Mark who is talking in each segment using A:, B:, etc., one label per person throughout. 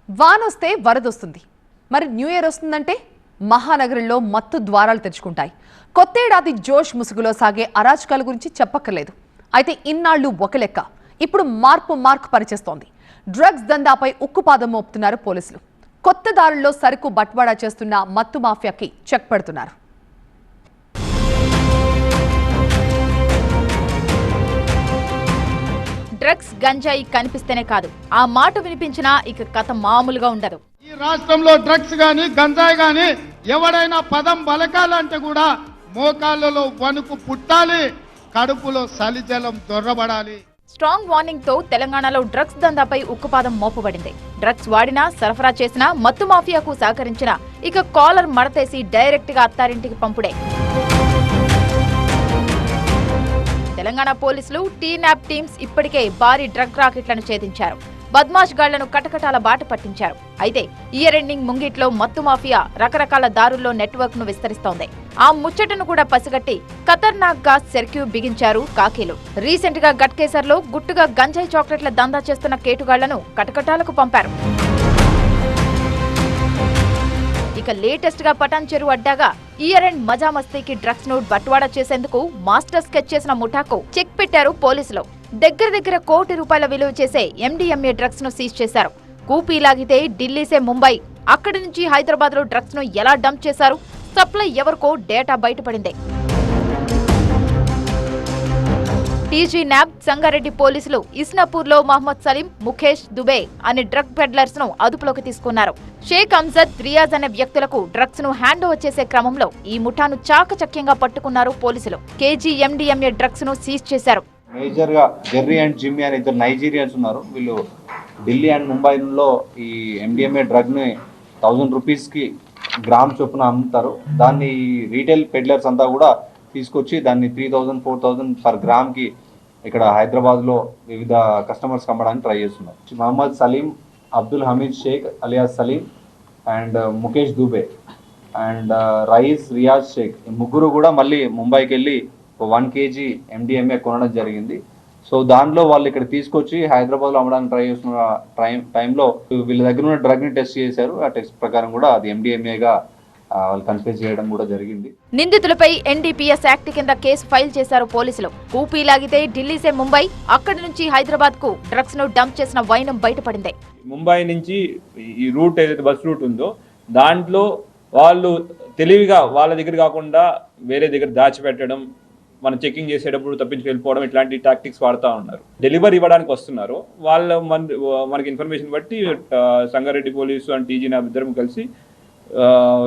A: వానొస్తే వరదొస్తుంది. మరి new year వస్తుందంటే మహానగరంలో మత్తు ద్వారాలు తెరుచుకుంటాయి. కొత్తేడాది జోష్ ముసుగులో సాగే అరాచకాల గురించి చెప్పక్కర్లేదు. అయితే ఇన్నాళ్లు ఒక లెక్క, ఇప్పుడు మార్కు పరిచేస్తోంది. డ్రగ్స్ దందాపై ఉక్కుపాదం మోపుతున్నారు పోలీసులు. కొత్త దారుల్లో సరుకు బట్వాడా చేస్తున్న మత్తు మాఫియాకి చెక్ పెడుతున్నారు.
B: డ్రగ్స్ గంజాయి కనిపిస్తేనే కాదు, ఆ మాట వినిపించినా ఇక కథ మామూలుగా ఉండదు.
C: ఈ రాష్ట్రంలో డ్రగ్స్ గాని గంజాయి గాని ఎవడైనా పదం బలకాలంటే కూడా మోకాళ్ళలో వణుకు పుట్టాలి, కడుపులో సలిజలం దొర్రబడాలి.
B: స్ట్రాంగ్ వార్నింగ్ తో తెలంగాణలో డ్రగ్స్ దందాపై ఉక్కుపాదం మోపబడింది. డ్రగ్స్ వాడినా, సరఫరా చేసినా, మత్తు మాఫియాకు సహకరించినా ఇక కాలర్ మడతేసి డైరెక్ట్ గా అత్తారింటికి పంపుడే. తెలంగాణ పోలీసులు టీనాప్ టీమ్స్ ఇప్పటికే భారీ డ్రగ్ రాకెట్లను ఛేదించారు. బద్మాష్ గాళ్లను కటకటాల బాట పట్టించారు. అయితే ఇయర్ ఎండింగ్ ముంగిట్లో మత్తు మాఫియా రకరకాల దారుల్లో నెట్వర్క్ ను విస్తరిస్తోంది. ఆ ముచ్చటను కూడా పసిగట్టి ఖతర్నాక్ గా సెర్క్యూ బిగించారు కాకీలు. రీసెంట్ గా గట్కేసర్లో గుట్టుగా గంజాయి చాక్లెట్ల దందా చేస్తున్న కేటుగాళ్లను కటకటాలకు పంపారు. ఇక లేటెస్ట్ గా పటాన్ చెరువు అడ్డాగా ఇయర్ ఎండ్ మజామస్తీకి డ్రగ్స్ ను బట్వాడా చేసేందుకు మాస్టర్ స్కెచ్ చేసిన ముఠాకు చెక్ పెట్టారు పోలీసులు. దగ్గర ₹1 కోటి విలువ చేసే MDMA డ్రగ్స్ ను సీజ్ చేశారు. కూపీ లాగితే ఢిల్లీసే ముంబై, అక్కడి నుంచి హైదరాబాద్ లో డ్రగ్స్ ను ఎలా డంప్ చేశారు, సప్లై ఎవరికో డేటా బయటపడింది. టీజీ న్యాబ్ సంగారెడ్డి పోలీసులు ఇస్నాపూర్ లో మహమ్మద్ సలీం, ముఖేష్ దుబే అనే డ్రగ్ పెడ్లర్స్ ను అదుపులోకి తీసుకున్నారు. షేక్ అమ్జద్, రియాజ్ అనే వ్యక్తులకు డ్రగ్స్ ను హ్యాండ్ ఓవర్ చేసే క్రమంలో ఈ ముఠాను చాకచక్యంగా పట్టుకున్నారు పోలీసులు. కేజీ MDMA డ్రగ్స్ ను సీజ్ చేశారు.
D: మేజర్ గా జెర్రీ అండ్ జిమ్మీ అనే ఇద్దరు నైజీరియన్స్ ఉన్నారు. వీళ్ళు ఢిల్లీ అండ్ ముంబైలో ఈ MDMA డ్రగ్ ని ₹1000 కి గ్రామ్ చొప్పున అమ్ముతారు. దాన్ని రీటైల్ పెడ్లర్స్ అంతా కూడా తీసుకొచ్చి దాన్ని 3000, 4000 పర్ గ్రామ్ కి ఇక్కడ హైదరాబాద్ లో వివిధ కస్టమర్స్ అమ్మడానికి ట్రై చేస్తున్నారు. Mohammed Salim, Abdul Hameed Sheikh alias Salim and Mukesh Dubey and Riyaz Sheikh, ఈ ముగ్గురు కూడా మళ్ళీ ముంబైకి వెళ్ళి 1 kg MDMA కొనడం జరిగింది. సో దానిలో వాళ్ళు ఇక్కడ తీసుకొచ్చి హైదరాబాద్ లో అమ్మడానికి ట్రై చేస్తున్న టైంలో వీళ్ళ దగ్గర ఉన్న డ్రగ్ ని టెస్ట్ చేశారు. ఆ టెస్ట్ ప్రకారం కూడా అది MDMA గా వాళ్ళు కన్ఫ్యూజ్ చేయడం కూడా జరిగింది.
B: నిందితులపై NDPS యాక్ట్ కింద కేసు ఫైల్ చేశారు పోలీసులు. కూపీ లాగితే ఢిల్లీసే ముంబై, అక్కడి నుంచి హైదరాబాద్ కు డ్రగ్స్ ను డంప్ చేసిన వైనం బయటపడింది.
E: ముంబై నుంచి ఈ రూట్ ఏదైతే బస్ రూట్ ఉందో దాంట్లో వాళ్ళు తెలివిగా వాళ్ళ దగ్గర కాకుండా వేరే దగ్గర దాచిపెట్టడం, మనం చెకింగ్ చేసేటప్పుడు తప్పించుకు వెళ్ళిపోవడం, ఇట్లాంటి టాక్టిక్స్ వాడుతూ ఉన్నారు. డెలివరీ ఇవ్వడానికి వస్తున్నారు వాళ్ళు. మనకి ఇన్ఫర్మేషన్ బట్టి Sangareddy police and TG NAB ఇద్దరం కలిసి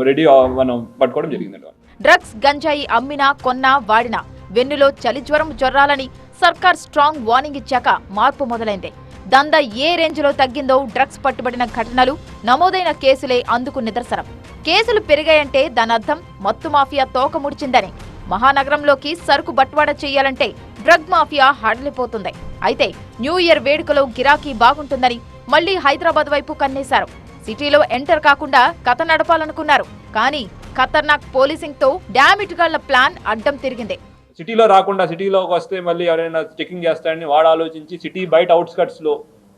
E: రెడీ మనం పట్టుకోవడం జరిగిందండి.
B: డ్రగ్స్ గంజాయి అమ్మినా, కొన్నా, వాడినా వెన్నులో చలి జ్వరం జొర్రాలని సర్కార్ స్ట్రాంగ్ వార్నింగ్ ఇచ్చాక మార్పు మొదలైంది. దందా ఏ రేంజ్ లో తగ్గిందో డ్రగ్స్ పట్టుబడిన ఘటనలు, నమోదైన కేసులే అందుకు నిదర్శనం. కేసులు పెరిగాయంటే దానర్థం మత్తు మాఫియా తోక ముడిచిందని. మహానగరంలోకి సరుకు బట్వాడా చేయాలంటే డ్రగ్ మాఫియా హడలిపోతుంది. అయితే న్యూ ఇయర్ వేడుకలో గిరాకీ బాగుంటుందని మళ్లీ హైదరాబాద్ వైపు కన్నేశారు. సిటీలో ఎంటర్ కాకుండా కథ నడపాలనుకున్నారు. కానీ ఖతర్నాక్ పోలీసింగ్ తో డామిట్ గాళ్ల ప్లాన్ అడ్డం తిరిగింది.
E: సిటీలో రాకుండా సిటీలోకి వస్తే మళ్ళీ ఎవరైనా చెకింగ్ చేస్తారని వాడు ఆలోచించి సిటీ బయట అవుట్స్కట్స్ లో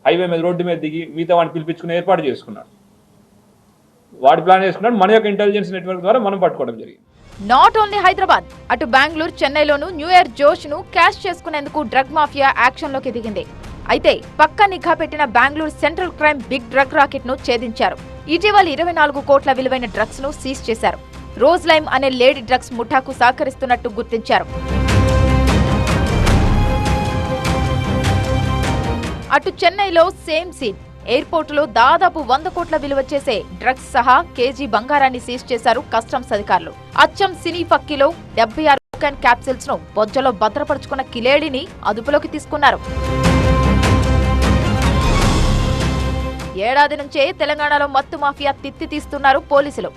E: హైవే మీద రోడ్డు మీద దిగి మిగతా వాడిని పిలిపించుకుని ఏర్పాటు చేసుకున్నాడు. వాడి ప్లాన్ చేసుకున్నాడు. మన యొక్క ఇంటెలిజెన్స్ నెట్వర్క్ ద్వారా మనం పట్టుకోవడం జరిగింది.
B: నాట్ ఓన్లీ హైదరాబాద్, అటు బెంగళూరు, చెన్నైలోనూ న్యూ ఇయర్ జోష్ ను క్యాష్ చేసుకునేందుకు డ్రగ్ మాఫియా యాక్షన్ లోకి దిగింది. అయితే పక్కా నిఘా పెట్టిన Bengaluru central crime big drug racket ను ఛేదించారు. ఇటీవల 24 కోట్ల విలువైన డ్రగ్స్ ను సీజ్ చేశారు. రోజ్ లైమ్ అనే లేడీ డ్రగ్స్ ముఠాకు సహకరిస్తున్నట్టు గుర్తించారు. అటు చెన్నైలో సేమ్ సీన్. ఎయిర్పోర్టులో దాదాపు 100 కోట్ల విలువ చేసే డ్రగ్స్ సహా కేజీ బంగారాన్ని సీజ్ చేశారు కస్టమ్స్ అధికారులు. అచ్చం సినీ ఫక్కీలో 76 క్యాప్సిల్స్ ను బొజ్జలో భద్రపరుచుకున్న కిలేడిని అదుపులోకి తీసుకున్నారు. ఏడాది నుంచే తెలంగాణలో మత్తు మాఫియా తిత్తి తీస్తున్నారు పోలీసులు.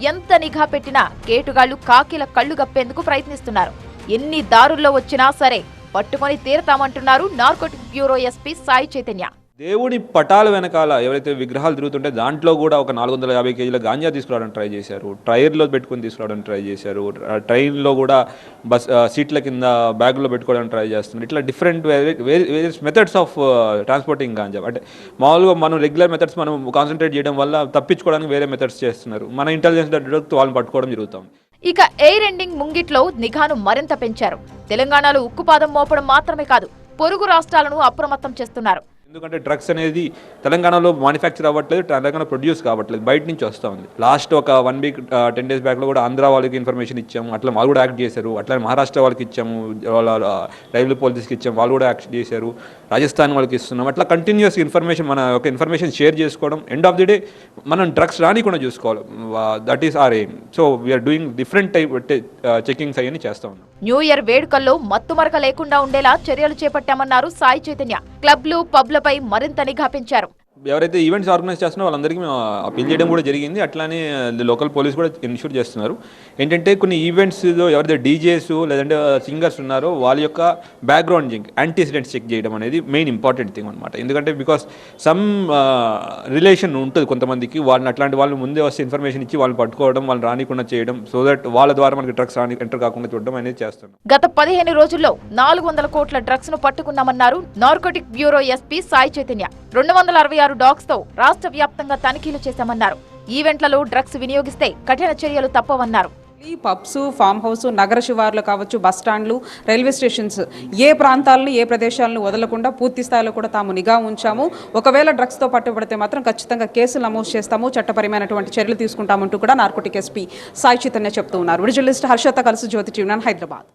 B: ఎంత నిఘా పెట్టినా కేటుగాళ్లు కాకిల కళ్లు గప్పేందుకు ప్రయత్నిస్తున్నారు. ఎన్ని దారుల్లో వచ్చినా సరే పట్టుకొని తీరతామంటున్నారు narcotic bureau SP Sai Chaitanya.
E: దేవుడి పటాల వెనకాల ఎవరైతే విగ్రహాలు తిరుగుతుంటే దాంట్లో కూడా ఒక 450 కేజీల గాంజా తీసుకురావడానికి ట్రై చేశారు, టైర్లో పెట్టుకొని తీసుకురావడానికి ట్రై చేశారు, ట్రైన్లో కూడా సీట్ల కింద బ్యాగులో పెట్టుకోవడానికి ట్రై చేస్తున్నారు. ఇట్లా different various methods of transporting ganja. అంటే మామూలుగా మనం రెగ్యులర్ మెథడ్స్ మనం కాన్సన్ట్రేట్ చేయడం వల్ల తప్పించుకోవడానికి వేరే మెథడ్స్ చేస్తున్నారు. మన ఇంటెలిజెన్స్ వాళ్ళని పట్టుకోవడం జరుగుతుంది.
B: ఇక ఎయిర్ ఎండింగ్ ముంగిట్లో నిఘాను మరింత పెంచారు. తెలంగాణలో ఉక్కుపాదం మోపడం మాత్రమే కాదు, పొరుగు రాష్ట్రాలను అప్రమత్తం చేస్తున్నారు.
E: ఎందుకంటే డ్రగ్స్ అనేది తెలంగాణలో మ్యానుఫ్యాక్చర్ అవ్వట్లేదు, తెలంగాణ ప్రొడ్యూస్ కావట్లేదు, బయట నుంచి వస్తూ ఉంది. లాస్ట్ ఒక 1 వీక్ 10 days బ్యాక్లో కూడా ఆంధ్ర వాళ్ళకి ఇన్ఫర్మేషన్ ఇచ్చాము, అట్లా వాళ్ళు కూడా యాక్ట్ చేశారు. అట్లా మహారాష్ట్ర వాళ్ళకి ఇచ్చాము, వాళ్ళ రైల్వే పోలీస్కి ఇచ్చాము, వాళ్ళు కూడా యాక్ట్ చేశారు. రాజస్థాన్ వాళ్ళకి ఇస్తున్నాం. అట్లా కంటిన్యూస్ ఇన్ఫర్మేషన్, మన ఒక ఇన్ఫర్మేషన్ షేర్ చేసుకోవడం, ఎండ్ ఆఫ్ ది డే మనం డ్రగ్స్ రానికుండా చూసుకోవాలి. That is our aim. So we are doing different type checkings అవన్నీ చేస్తూ ఉన్నాం.
B: న్యూ ఇయర్ వేడుకల్లో మత్తుమరక లేకుండా ఉండేలా చర్యలు చేపట్టామన్నారు సాయి చైతన్య. క్లబ్లు, పబ్లపై మరింత నిఘా పెంచారు.
E: ఎవరైతే ఈవెంట్స్ ఆర్గనైజ్ చేస్తున్నారో వాళ్ళందరికీ మేము అప్పీల్ చేయడం కూడా జరిగింది. అట్లానే లోకల్ పోలీస్ కూడా ఇన్షూర్ చేస్తున్నారు. ఏంటంటే కొన్ని ఈవెంట్స్లో ఎవరైతే డీజేస్ లేదంటే సింగర్స్ ఉన్నారో వాళ్ళ యొక్క బ్యాక్గ్రౌండ్ చెక్, యాంటీసిడెంట్స్ చెక్ చేయడం అనేది మెయిన్ ఇంపార్టెంట్ థింగ్ అనమాట. ఎందుకంటే బికాస్ సమ్ రిలేషన్ ఉంటుంది కొంతమందికి, వాళ్ళని అట్లాంటి వాళ్ళు ముందే వస్తే ఇన్ఫర్మేషన్ ఇచ్చి వాళ్ళని పట్టుకోవడం, వాళ్ళని రానికుండా చేయడం, సో దట్ వాళ్ళ ద్వారా మనకి డ్రగ్స్ ఎంటర్ కాకుండా చూడడం అనేది చేస్తున్నాం.
B: గత 15 రోజుల్లో 400 కోట్ల డ్రగ్స్ ను పట్టుకున్నామన్నారు narcotic bureau SP Sai Chaitanya. 266 dogs తో రాష్ట్ర వ్యాప్తంగా తనిఖీలు చేశామన్నారు. ఈవెంట్లలో డ్రగ్స్ వినియోగిస్తే కఠిన చర్యలు తప్పవన్నారు.
F: పబ్స్, ఫామ్ హౌస్, నగర శివార్లు కావచ్చు, బస్టాండ్లు, రైల్వే స్టేషన్స్, ఏ ప్రాంతాలను ఏ ప్రదేశాలను వదలకుండా పూర్తి స్థాయిలో కూడా తాము నిఘా ఉంచాము. ఒకవేళ డ్రగ్స్తో పట్టుబడితే మాత్రం ఖచ్చితంగా కేసులు నమోదు చేస్తాము, చట్టపరమైనటువంటి చర్యలు తీసుకుంటామంటూ కూడా నార్కోటిక్ ఎస్పీ సాయి చైతన్య చెప్తూ ఉన్నారు. జర్నలిస్ట్ హర్షత కలిసి జ్యోతి టీవీ 9 హైదరాబాద్.